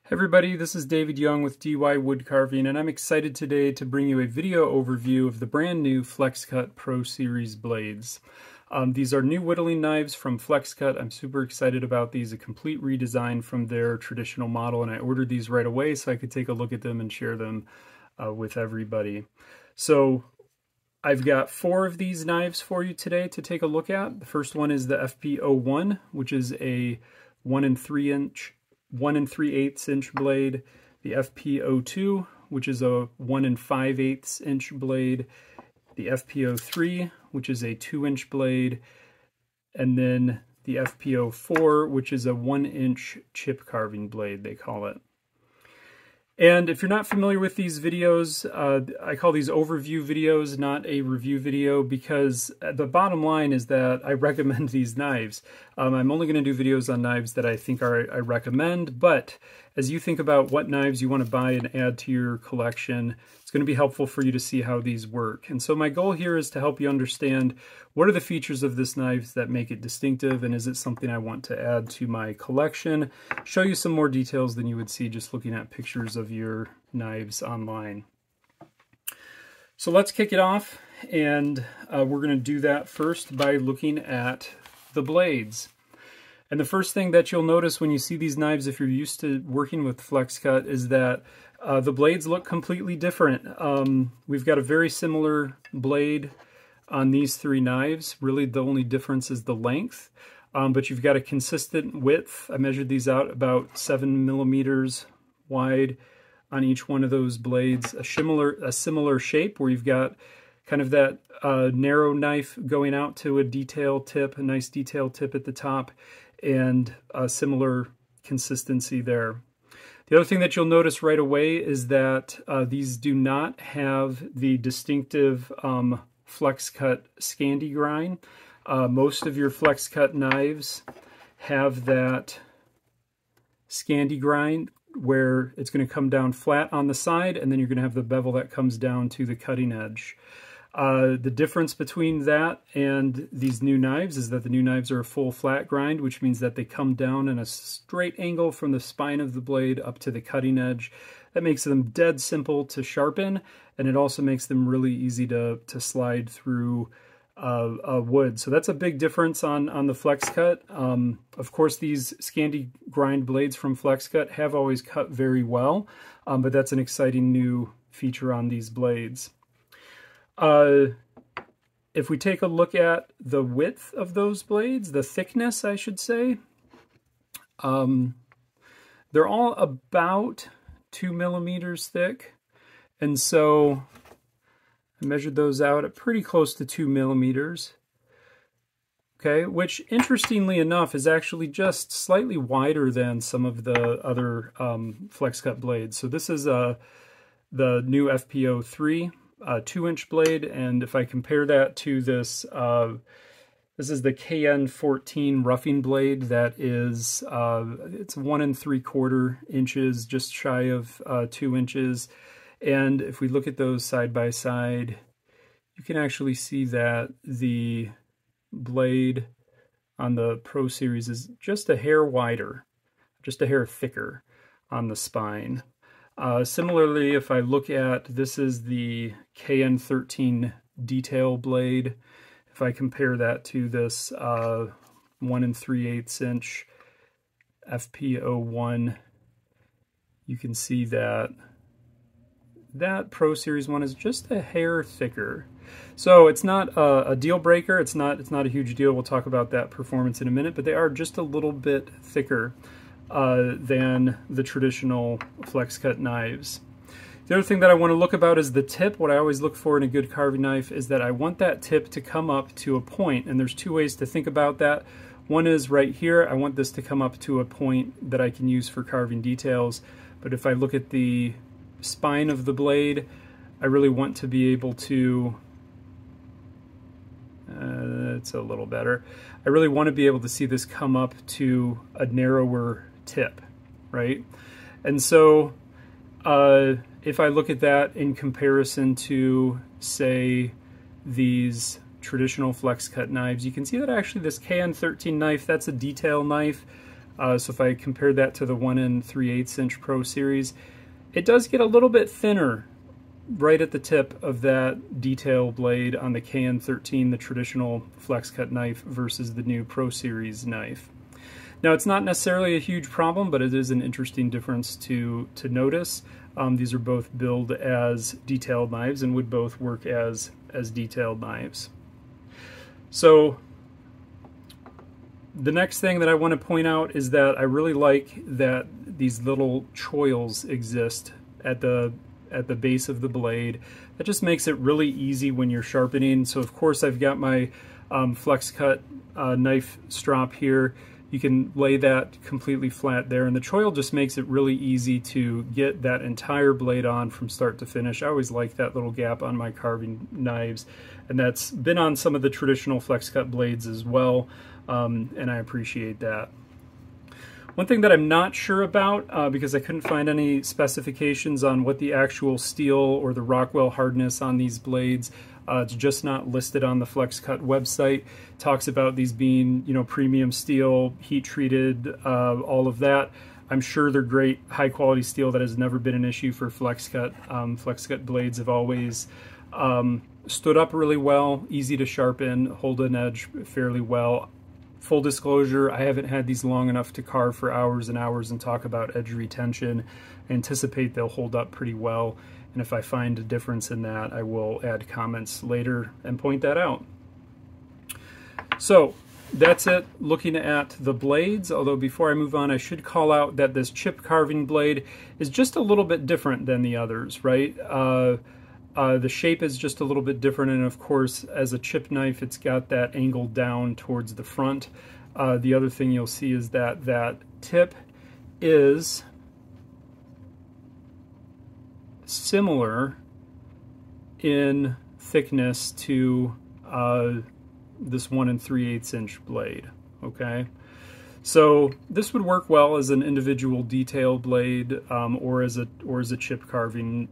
Hey everybody, this is David Young with DY Woodcarving, and I'm excited today to bring you a video overview of the brand new Flexcut Pro Series blades. These are new whittling knives from Flexcut. I'm super excited about these, a complete redesign from their traditional model, and I ordered these right away so I could take a look at them and share them with everybody. So I've got 4 of these knives for you today to take a look at. The first one is the FP01, which is a 1 3/8 inch blade, the FP02, which is a 1 5/8 inch blade, the FP03, which is a 2-inch blade, and then the FP04, which is a 1-inch chip carving blade, they call it. And if you're not familiar with these videos, I call these overview videos, not a review video, because the bottom line is that I recommend these knives. I'm only going to do videos on knives that I think I recommend, but as you think about what knives you want to buy and add to your collection, it's going to be helpful for you to see how these work. And so my goal here is to help you understand what are the features of this knife that make it distinctive, and is it something I want to add to my collection, show you some more details than you would see just looking at pictures of your knives online. So let's kick it off, and we're going to do that first by looking at the blades. And the first thing that you'll notice when you see these knives, if you're used to working with Flexcut, is that the blades look completely different. We've got a very similar blade on these 3 knives. Really, the only difference is the length, but you've got a consistent width. I measured these out about 7 millimeters wide on each one of those blades. A similar shape where you've got kind of that narrow knife going out to a detail tip, a nice detail tip at the top, and a similar consistency there. The other thing that you'll notice right away is that these do not have the distinctive Flexcut Scandi grind. Most of your Flexcut knives have that Scandi grind where it's going to come down flat on the side, and then you're going to have the bevel that comes down to the cutting edge. The difference between that and these new knives is that the new knives are a full flat grind, which means that they come down in a straight angle from the spine of the blade up to the cutting edge. That makes them dead simple to sharpen, and it also makes them really easy to slide through wood. So that's a big difference on the Flexcut. Of course, these Scandi grind blades from Flexcut have always cut very well, but that's an exciting new feature on these blades. If we take a look at the width of those blades, the thickness, I should say, they're all about 2 millimeters thick. And so I measured those out at pretty close to 2 millimeters. Okay, which interestingly enough is actually just slightly wider than some of the other Flexcut blades. So this is the new FP03. 2-inch blade, and if I compare that to this, this is the KN14 roughing blade that is, it's 1 3/4 inches, just shy of 2 inches. And if we look at those side by side, you can actually see that the blade on the Pro Series is just a hair wider, just a hair thicker on the spine. Similarly, if I look at, this is the KN13 detail blade. If I compare that to this 1 3/8 inch FP01, you can see that that Pro Series one is just a hair thicker. So it's not a deal breaker. It's not a huge deal. We'll talk about that performance in a minute, but they are just a little bit thicker than the traditional Flexcut knives. The other thing that I want to look about is the tip. What I always look for in a good carving knife is that I want that tip to come up to a point, and there's 2 ways to think about that. One is right here. I want this to come up to a point that I can use for carving details, but if I look at the spine of the blade, I really want to be able to, it's a little better. I really want to be able to see this come up to a narrower tip, right? And so if I look at that in comparison to, say, these traditional Flexcut knives, you can see that actually this KN13 knife, that's a detail knife. So if I compare that to the 1 3/8 inch Pro Series, it does get a little bit thinner right at the tip of that detail blade on the KN13, the traditional Flexcut knife, versus the new Pro Series knife. Now, it's not necessarily a huge problem, but it is an interesting difference to notice. These are both billed as detailed knives and would both work as detailed knives. So the next thing that I want to point out is that I really like that these little choils exist at the base of the blade. That just makes it really easy when you're sharpening. So of course I've got my Flexcut knife strop here. You can lay that completely flat there, and the choil just makes it really easy to get that entire blade on from start to finish. I always like that little gap on my carving knives, and that's been on some of the traditional Flexcut blades as well, and I appreciate that. One thing that I'm not sure about, because I couldn't find any specifications on what the actual steel or the Rockwell hardness on these blades, it's just not listed on the Flexcut website. It talks about these being, you know, premium steel, heat treated, all of that. I'm sure they're great, high quality steel. That has never been an issue for Flexcut. Flexcut blades have always stood up really well, easy to sharpen, hold an edge fairly well. Full disclosure, I haven't had these long enough to carve for hours and hours and talk about edge retention. I anticipate they'll hold up pretty well, and if I find a difference in that, I will add comments later and point that out. So that's it looking at the blades, although before I move on, I should call out that this chip carving blade is just a little bit different than the others, right? The shape is just a little bit different, and of course, as a chip knife, it's got that angle down towards the front. The other thing you'll see is that that tip is similar in thickness to this 1 3/8 inch blade, okay? So this would work well as an individual detail blade, or as a chip carving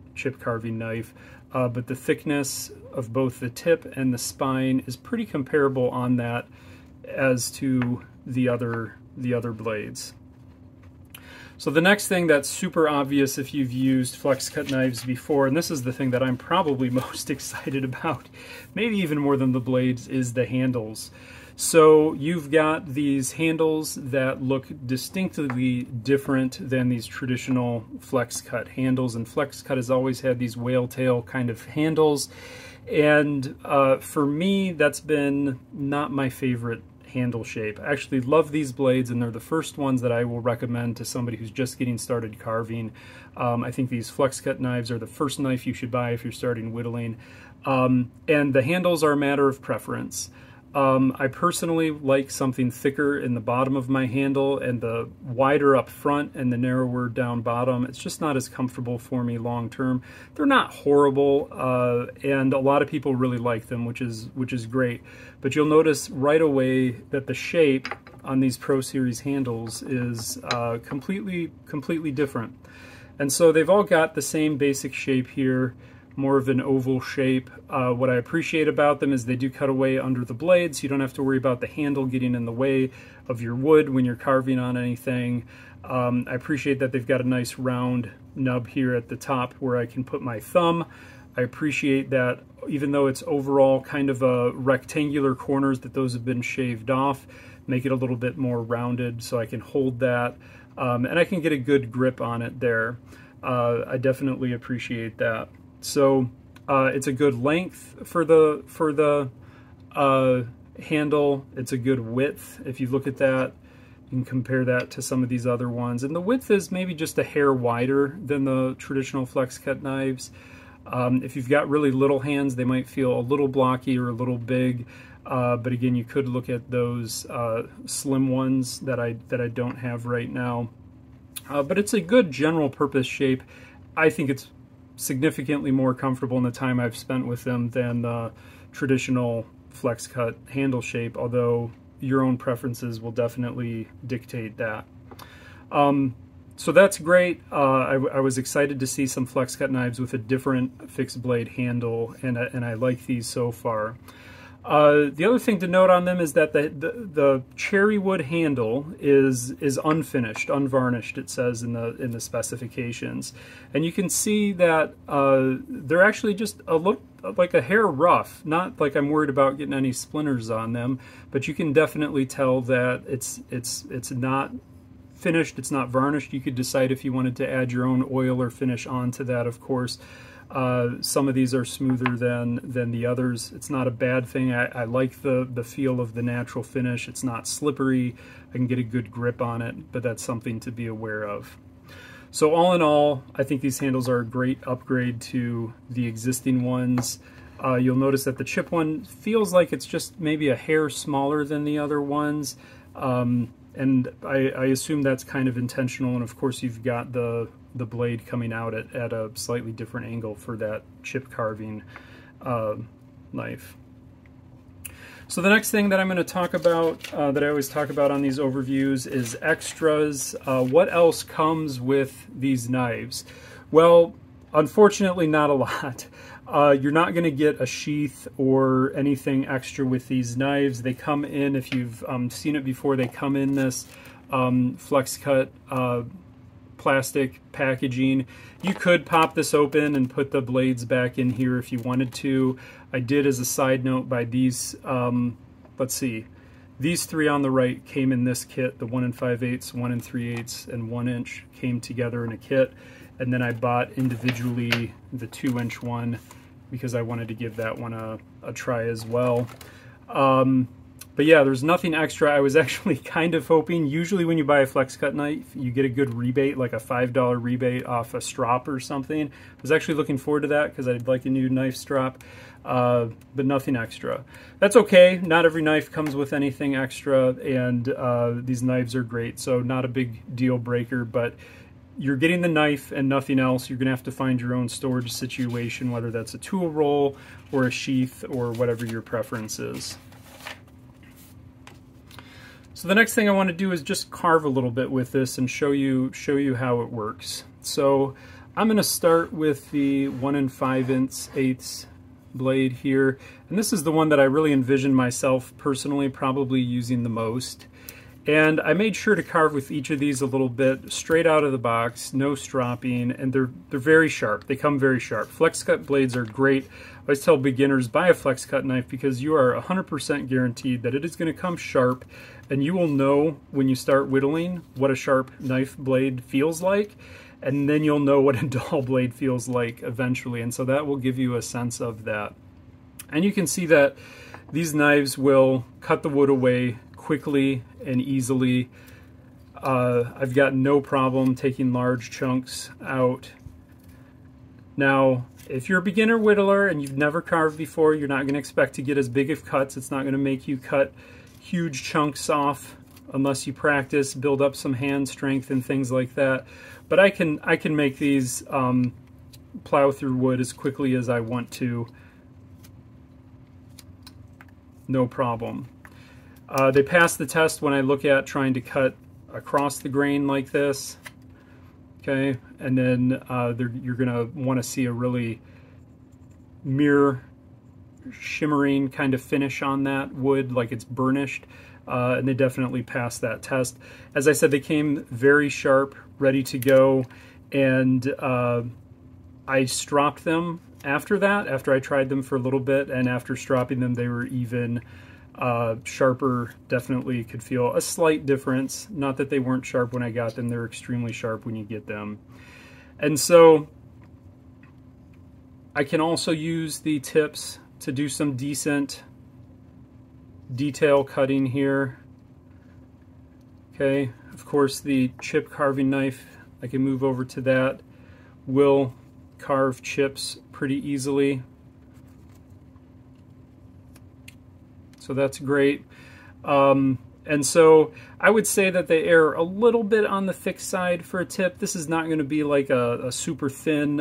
knife. But the thickness of both the tip and the spine is pretty comparable on that as to the other blades. So the next thing that's super obvious if you've used Flexcut knives before, and this is the thing that I'm probably most excited about, maybe even more than the blades, is the handles. So you've got these handles that look distinctly different than these traditional Flexcut handles, and Flexcut has always had these whale tail kind of handles, and for me that's been not my favorite handle shape. I actually love these blades, and they're the first ones that I will recommend to somebody who's just getting started carving. I think these Flexcut knives are the first knife you should buy if you're starting whittling, and the handles are a matter of preference. I personally like something thicker in the bottom of my handle, and the wider up front and the narrower down bottom. It's just not as comfortable for me long term. They're not horrible, and a lot of people really like them, which is great. But you'll notice right away that the shape on these Pro Series handles is completely different. And so they've all got the same basic shape here, more of an oval shape. What I appreciate about them is they do cut away under the blade, so you don't have to worry about the handle getting in the way of your wood when you're carving on anything. I appreciate that they've got a nice round nub here at the top where I can put my thumb. I appreciate that even though it's overall kind of a rectangular corners, that those have been shaved off, make it a little bit more rounded so I can hold that, and I can get a good grip on it there. I definitely appreciate that. So it's a good length for the handle. It's a good width. If you look at that, you can compare that to some of these other ones. And the width is maybe just a hair wider than the traditional Flexcut knives. If you've got really little hands, they might feel a little blocky or a little big. But again, you could look at those slim ones that I don't have right now. But it's a good general purpose shape. I think it's significantly more comfortable in the time I've spent with them than the traditional Flexcut handle shape, although your own preferences will definitely dictate that. So that's great. I was excited to see some Flexcut knives with a different fixed blade handle, and I like these so far. The other thing to note on them is that the cherry wood handle is unfinished, unvarnished. It says in the specifications, and you can see that they're actually just a look like a hair rough. Not like I'm worried about getting any splinters on them, but you can definitely tell that it's not finished. It's not varnished. You could decide if you wanted to add your own oil or finish onto that, of course. Some of these are smoother than the others. It's not a bad thing. I like the feel of the natural finish. It's not slippery. I can get a good grip on it, but that's something to be aware of. So all in all, I think these handles are a great upgrade to the existing ones. You'll notice that the chip one feels like it's just maybe a hair smaller than the other ones. And I assume that's kind of intentional, and of course you've got the blade coming out at a slightly different angle for that chip carving knife. So the next thing that I'm going to talk about, that I always talk about on these overviews, is extras. What else comes with these knives? Well, unfortunately not a lot. You're not going to get a sheath or anything extra with these knives. They come in, if you've seen it before, they come in this Flexcut plastic packaging. You could pop this open and put the blades back in here if you wanted to. I did, as a side note, by these, let's see, these three on the right came in this kit. The 1 5/8, 1 3/8, and 1 inch came together in a kit. And then I bought individually the 2-inch one because I wanted to give that one a try as well. But yeah, there's nothing extra. I was actually kind of hoping, usually when you buy a Flexcut knife, you get a good rebate, like a $5 rebate off a strop or something. I was actually looking forward to that because I'd like a new knife strop, but nothing extra. That's okay. Not every knife comes with anything extra, and these knives are great, so not a big deal breaker, but you're getting the knife and nothing else. You're going to have to find your own storage situation, whether that's a tool roll or a sheath or whatever your preference is. So the next thing I want to do is just carve a little bit with this and show you how it works. So I'm going to start with the 1 5/8 blade here, and this is the one that I really envision myself personally probably using the most. And I made sure to carve with each of these a little bit straight out of the box, no stropping, and they're very sharp. They come very sharp. Flexcut blades are great. I always tell beginners, buy a Flexcut knife because you are 100% guaranteed that it is going to come sharp, and you will know when you start whittling what a sharp knife blade feels like, and then you'll know what a dull blade feels like eventually, and so that will give you a sense of that. And you can see that these knives will cut the wood away quickly and easily. I've got no problem taking large chunks out. Now, if you're a beginner whittler and you've never carved before, you're not going to expect to get as big of cuts. It's not going to make you cut huge chunks off unless you practice, build up some hand strength and things like that. But I can make these plow through wood as quickly as I want to. No problem. They pass the test when I look at trying to cut across the grain like this. Okay, and then you're going to want to see a really mirror shimmering kind of finish on that wood, like it's burnished, and they definitely passed that test. As I said, they came very sharp, ready to go, and I stropped them after that, after I tried them for a little bit, and after stropping them they were even sharper. Definitely could feel a slight difference. Not that they weren't sharp when I got them, they're extremely sharp when you get them. And so I can also use the tips to do some decent detail cutting here. Okay, of course the chip carving knife, I can move over to that, will carve chips pretty easily. So that's great. And so I would say that they err a little bit on the thick side for a tip. This is not going to be like a super thin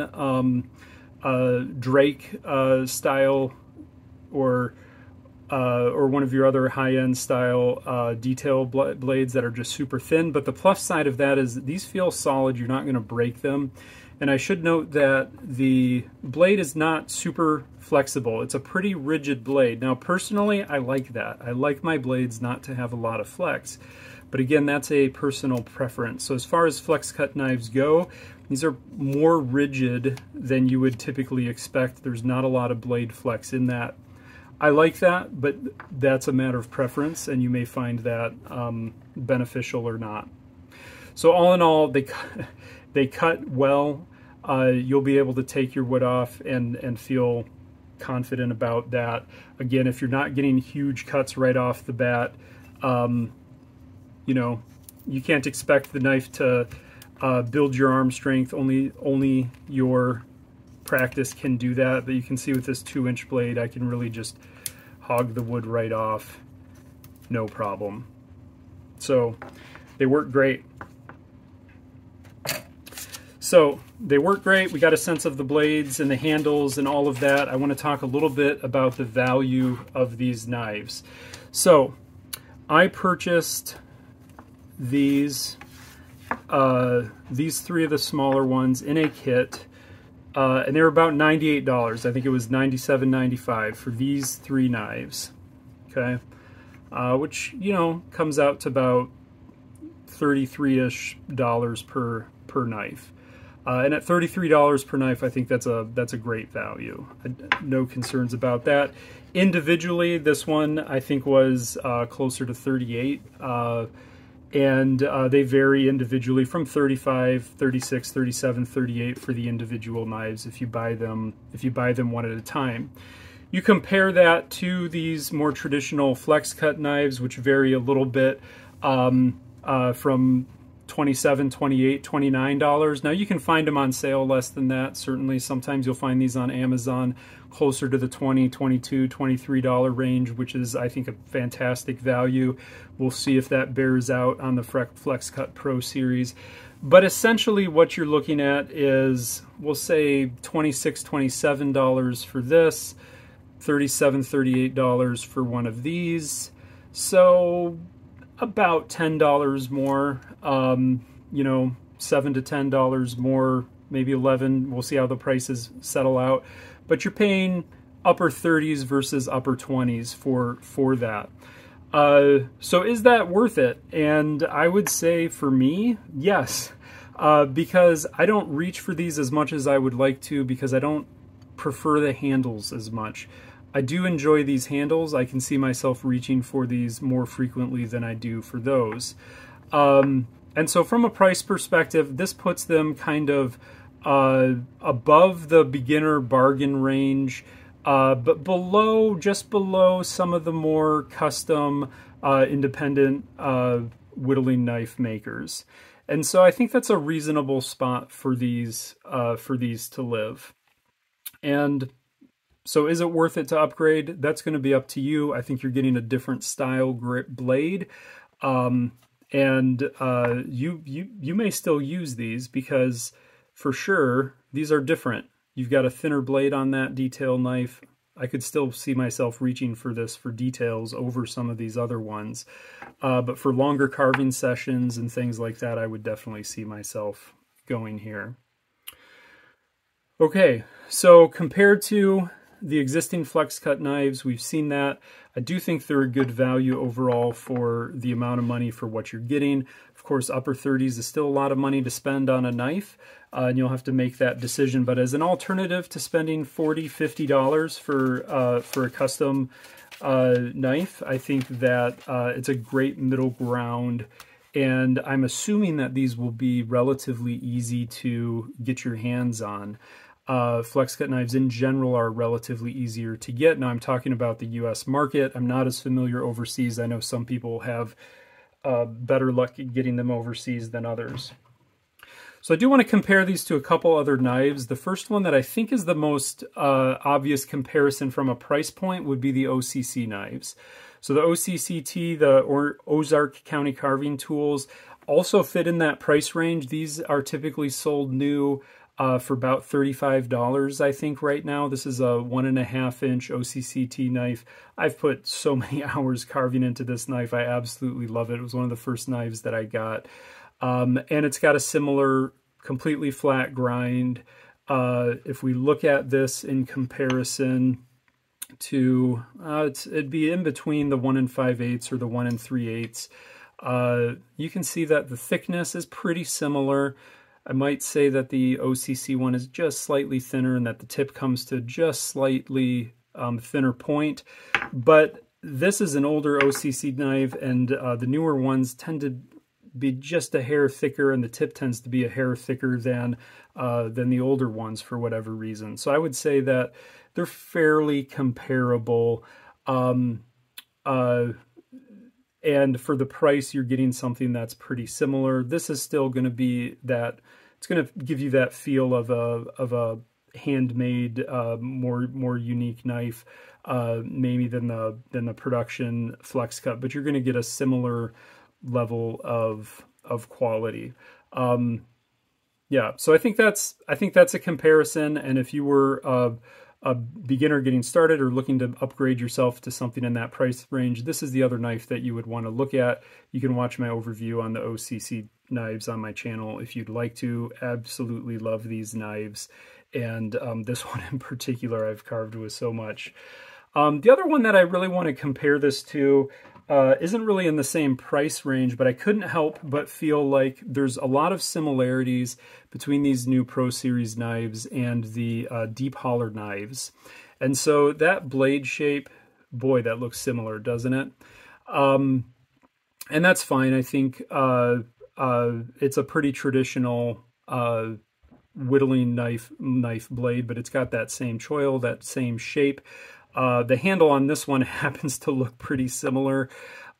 Drake style or or one of your other high-end style detail blades that are just super thin. But the plus side of that is these feel solid. You're not going to break them. And I should note that the blade is not super flexible. It's a pretty rigid blade. Now, personally, I like that. I like my blades not to have a lot of flex. But again, that's a personal preference. So as far as Flexcut knives go, these are more rigid than you would typically expect. There's not a lot of blade flex in that. I like that, but that's a matter of preference, and you may find that beneficial or not. So all in all, they cut well. You'll be able to take your wood off and feel confident about that. Again, if you're not getting huge cuts right off the bat, you know, you can't expect the knife to build your arm strength. Only your practice can do that. But you can see with this 2-inch blade, I can really just hog the wood right off, no problem. So they work great. So they work great. We got a sense of the blades and the handles and all of that. I want to talk a little bit about the value of these knives. So I purchased these three of the smaller ones in a kit, and they were about $98. I think it was $97.95 for these 3 knives. Okay, which, you know, comes out to about $33-ish per knife. And at $33 per knife, I think that's a great value. No concerns about that. Individually, this one I think was closer to $38, and they vary individually from $35, $36, $37, $38 for the individual knives if you buy them one at a time. You compare that to these more traditional Flexcut knives, which vary a little bit from $27, $28, $29. Now you can find them on sale less than that. Certainly, sometimes you'll find these on Amazon closer to the $20, $22, $23 range, which is, I think, a fantastic value. We'll see if that bears out on the Flexcut Pro Series. But essentially what you're looking at is, we'll say $26, $27 for this, $37, $38 for one of these. So about $10 more, you know, $7 to $10 more, maybe $11. We'll see how the prices settle out. But you're paying upper 30s versus upper 20s for that. So is that worth it? And I would say for me, yes, because I don't reach for these as much as I would like to, because I don't prefer the handles as much. I do enjoy these handles. I can see myself reaching for these more frequently than I do for those. And so from a price perspective, this puts them kind of above the beginner bargain range, but just below some of the more custom independent whittling knife makers. And so I think that's a reasonable spot for these to live. And so is it worth it to upgrade? That's going to be up to you. I think you're getting a different style grip blade. You may still use these, because for sure these are different. You've got a thinner blade on that detail knife. I could still see myself reaching for this for details over some of these other ones. But for longer carving sessions and things like that, I would definitely see myself going here. Okay, so compared to the existing Flexcut knives, we've seen that. I do think they're a good value overall for the amount of money for what you're getting. Of course, upper 30s is still a lot of money to spend on a knife, and you'll have to make that decision. But as an alternative to spending $40, $50 for a custom knife, I think that it's a great middle ground. And I'm assuming that these will be relatively easy to get your hands on. Flexcut knives in general are relatively easier to get. Now I'm talking about the US market. I'm not as familiar overseas. I know some people have better luck getting them overseas than others. So I do want to compare these to a couple other knives. The first one that I think is the most obvious comparison from a price point would be the OCC knives. So the OCCT, the Ozark County Carving Tools, also fit in that price range. These are typically sold new for about $35, I think, right now. This is a 1.5-inch OCCT knife. I've put so many hours carving into this knife. I absolutely love it. It was one of the first knives that I got. And it's got a similar completely flat grind. If we look at this in comparison to, it'd be in between the 1 5/8 or the 1 3/8. You can see that the thickness is pretty similar. I might say that the OCC one is just slightly thinner and that the tip comes to just slightly thinner point. But this is an older OCC knife, and the newer ones tend to be just a hair thicker, and the tip tends to be a hair thicker than the older ones for whatever reason. So I would say that they're fairly comparable. And for the price, you're getting something that's pretty similar. This is still going to be that, it's going to give you that feel of a handmade, more unique knife, maybe than the production Flexcut, but you're going to get a similar level of quality. Yeah, so I think that's a comparison. And if you were a beginner getting started or looking to upgrade yourself to something in that price range, this is the other knife that you would want to look at. You can watch my overview on the OCC knives on my channel if you'd like to. Absolutely love these knives, and this one in particular I've carved with so much. The other one that I really want to compare this to isn't really in the same price range, but I couldn't help but feel like there's a lot of similarities between these new Pro Series knives and the deep holler knives. And so that blade shape, boy, that looks similar, doesn't it? And that's fine. I think it's a pretty traditional whittling knife blade, but it's got that same choil, that same shape. The handle on this one happens to look pretty similar,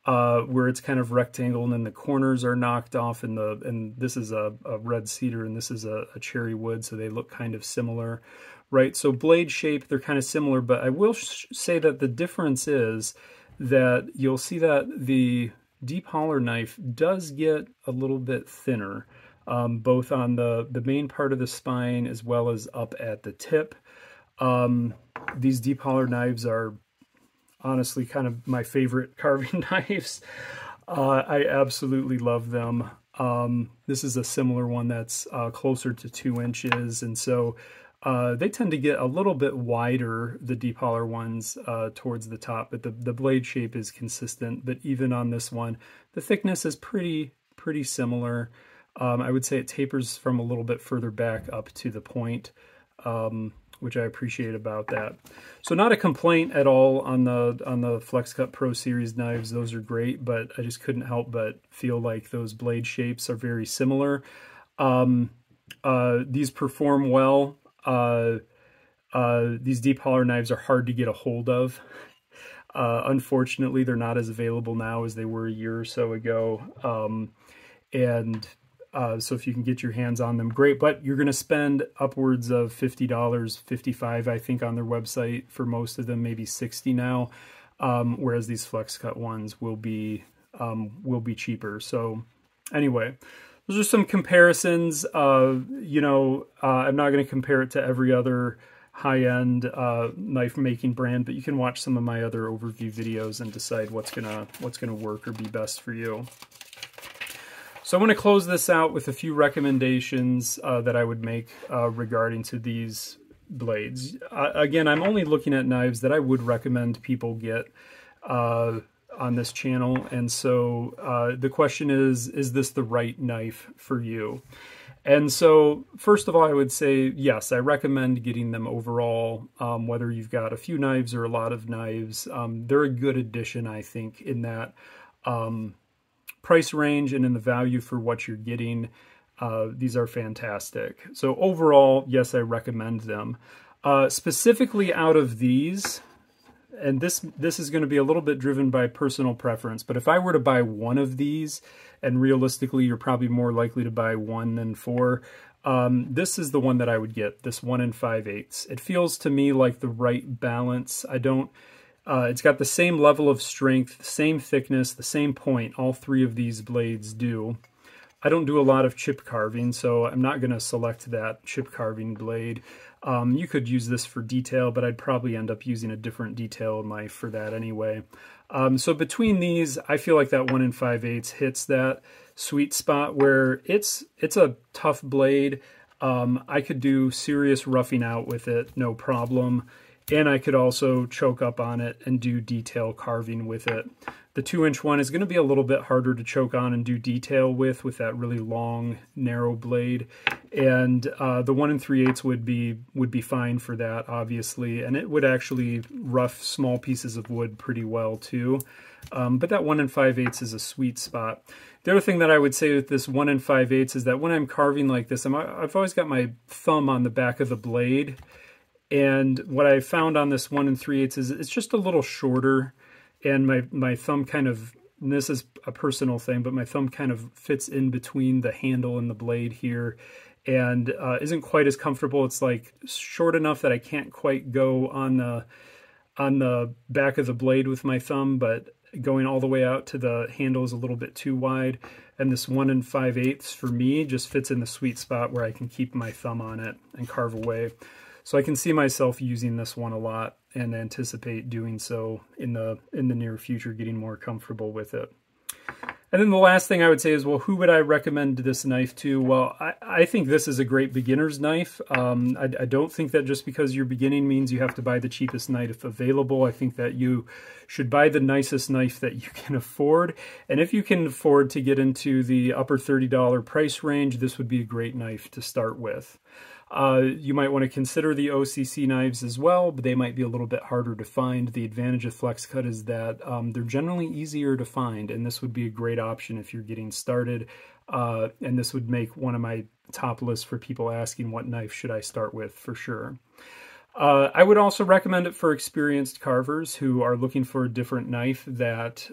where it's kind of rectangle and then the corners are knocked off, and this is a red cedar and this is a cherry wood, so they look kind of similar, right? So blade shape, they're kind of similar, but I will say that the difference is that you'll see that the deep holler knife does get a little bit thinner, both on the main part of the spine as well as up at the tip. These deep holler knives are honestly kind of my favorite carving knives. I absolutely love them. This is a similar one that's closer to 2 inches, and so they tend to get a little bit wider, the deep holler ones, towards the top, but the blade shape is consistent. But even on this one, the thickness is pretty similar. I would say it tapers from a little bit further back up to the point, which I appreciate about that. So not a complaint at all on the Flexcut Pro Series knives. Those are great, but I just couldn't help but feel like those blade shapes are very similar. These perform well. These deep holler knives are hard to get a hold of. Unfortunately, they're not as available now as they were a year or so ago. So if you can get your hands on them, great. But you're going to spend upwards of $50, $55, I think, on their website for most of them, maybe $60 now. Whereas these Flexcut ones will be cheaper. So anyway, those are some comparisons. I'm not going to compare it to every other high-end knife making brand, but you can watch some of my other overview videos and decide what's gonna work or be best for you. So I'm going to close this out with a few recommendations that I would make regarding to these blades. Again, I'm only looking at knives that I would recommend people get on this channel. And so the question is this the right knife for you? And so first of all, I would say, yes, I recommend getting them overall, whether you've got a few knives or a lot of knives. They're a good addition, I think, in that price range and in the value for what you're getting. These are fantastic. So overall, yes, I recommend them. Specifically out of these, and this is going to be a little bit driven by personal preference, but if I were to buy one of these, and realistically you're probably more likely to buy one than four, this is the one that I would get, this 1 5/8. It feels to me like the right balance. It's got the same level of strength, the same thickness, the same point. All three of these blades do. I don't do a lot of chip carving, so I'm not going to select that chip carving blade. You could use this for detail, but I'd probably end up using a different detail knife for that anyway. So between these, I feel like that 1 5/8 hits that sweet spot where it's a tough blade. I could do serious roughing out with it, no problem. And I could also choke up on it and do detail carving with it. The 2-inch one is going to be a little bit harder to choke on and do detail with that really long, narrow blade. And the 1 3/8 would be fine for that, obviously. And it would actually rough small pieces of wood pretty well too. But that 1 5/8 is a sweet spot. The other thing that I would say with this 1 5/8 is that when I'm carving like this, I've always got my thumb on the back of the blade. And what I found on this 1 3/8 is it's just a little shorter, and my thumb kind of, and this is a personal thing, but my thumb kind of fits in between the handle and the blade here, and isn't quite as comfortable. It's like short enough that I can't quite go on the back of the blade with my thumb, but going all the way out to the handle is a little bit too wide. And this 1 5/8 for me just fits in the sweet spot where I can keep my thumb on it and carve away. So I can see myself using this one a lot and anticipate doing so in the near future, getting more comfortable with it. And then the last thing I would say is, well, who would I recommend this knife to? Well, I think this is a great beginner's knife. I don't think that just because you're beginning means you have to buy the cheapest knife available. I think that you should buy the nicest knife that you can afford. And if you can afford to get into the upper $30 price range, this would be a great knife to start with. You might want to consider the OCC knives as well, but they might be a little bit harder to find. The advantage of Flexcut is that they're generally easier to find, and this would be a great option if you're getting started. And this would make one of my top lists for people asking what knife should I start with for sure. I would also recommend it for experienced carvers who are looking for a different knife that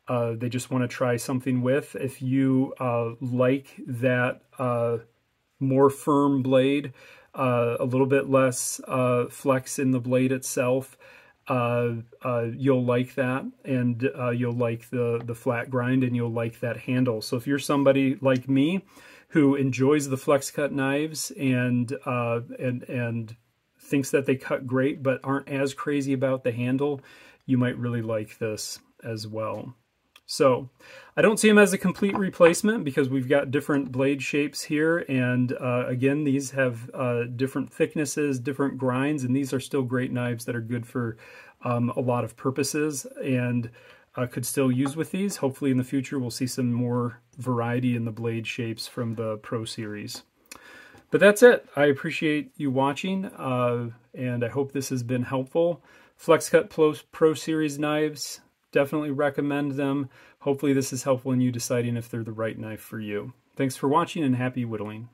they just want to try something with. If you like that more firm blade, a little bit less flex in the blade itself, you'll like that, and you'll like the flat grind, and you'll like that handle. So if you're somebody like me who enjoys the Flexcut knives and thinks that they cut great but aren't as crazy about the handle, you might really like this as well. So I don't see them as a complete replacement because we've got different blade shapes here, and again, these have different thicknesses, different grinds, and these are still great knives that are good for a lot of purposes, and could still use with these. Hopefully in the future we'll see some more variety in the blade shapes from the Pro Series. But that's it. I appreciate you watching, and I hope this has been helpful. Flexcut Pro Series knives, definitely recommend them. Hopefully this is helpful in you deciding if they're the right knife for you. Thanks for watching, and happy whittling.